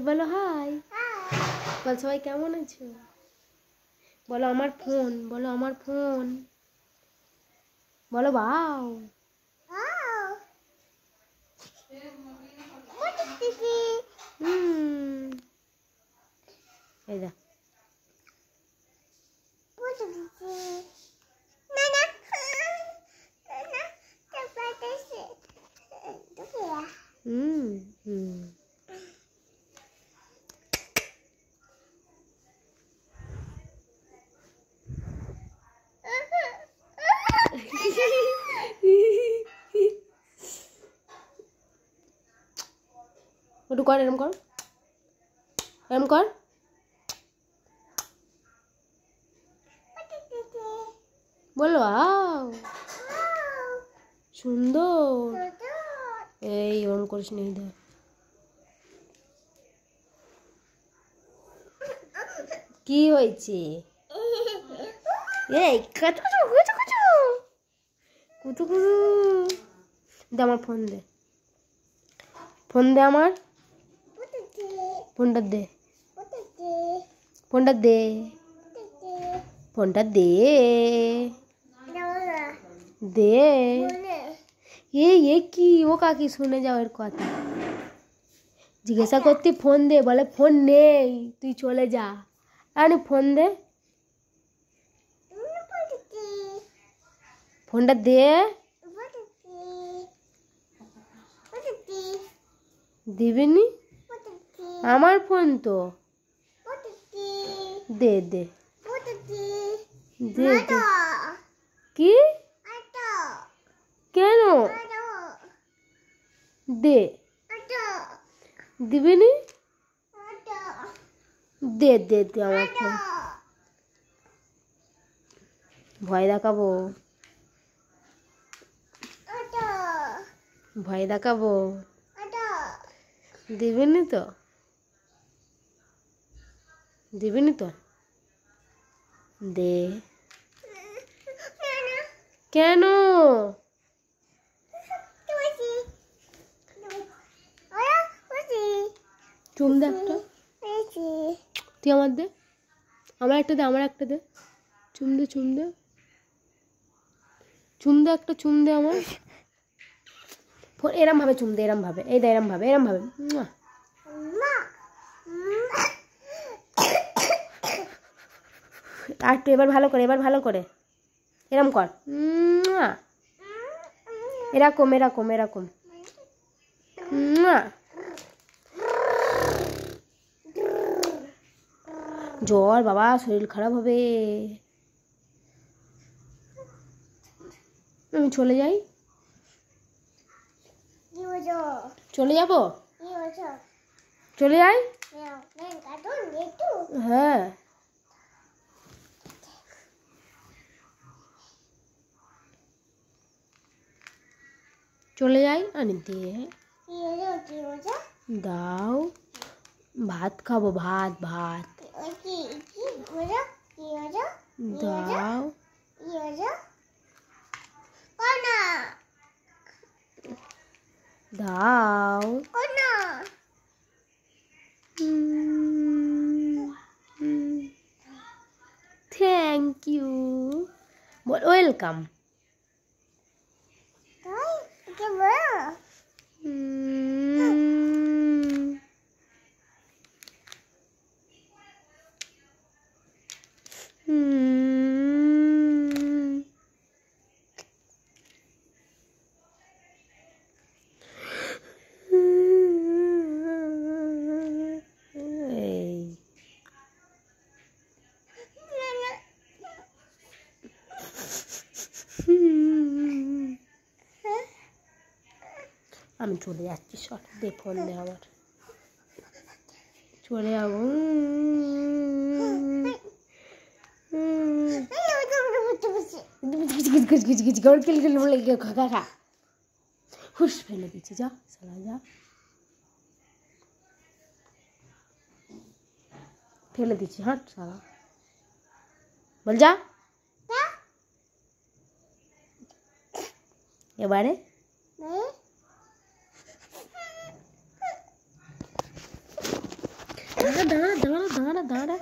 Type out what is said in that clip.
বলো হাই। বল সবাই কেমন আছো? বলো আমার ফোন, বলো আমার ফোন, বলো বাও। এই যা একটু কর, এরম কর, এরম কর। বলো আও সুন্দর। এই ওরম করিস নি, দেখ কি হয়েছে। এই কুতু কুতু কুতু কুতু কুতু। দে আমার ফোন, দে ফোন, দে আমার ফোনটা, দে ফোনটা, দে ফোনটা, দে দে। এই কি ও কাকি, শুনে যাও এর কথা। জিজ্ঞাসা করতে ফোন দে, বলে ফোন নেই, তুই চলে যা। আরে ফোন দে, ফোনটা দে। দিবিনি? আমার ফোন তো, দে দে দে দে। কি কেন? দে, দিবিনি? দে দে দে আমার ফোন। ভয় দেখাবো, ভয় দেখাবো। দিবিনি তো, দিবিনি তো, দে। কেন? চুম দে একটা, তুই আমার দে, আমার একটা দে, আমার একটা দে। চুম দে, চুম দে, চুম দে একটা, চুম দে আমার। এরম ভাবে চুম দে, এরম ভাবে, এই দে এরম ভাবে, এরম ভাবে। আর একটু, এবার ভালো করে, এবার ভালো করে এরম কর। এরকম এরকম এরকম। জ্বর বাবা, শরীর খারাপ হবে। আমি চলে যাই, চলে যাব, চলে যাই। হ্যাঁ চলে যাই। আনি দে, দাও, ভাত খাবো, ভাত ভাত দাও। দাও। থ্যাংক ইউ, বল ওয়েলকাম। আমি চলে যাচ্ছি, সর দে ফোন, দে আমার, চলে যাবো। হুস ফেলে দিচ্ছি, যা সালা যা, ফেলে দিচ্ছি, হাঁট সালা, বল যা। এবারে দাঁড়া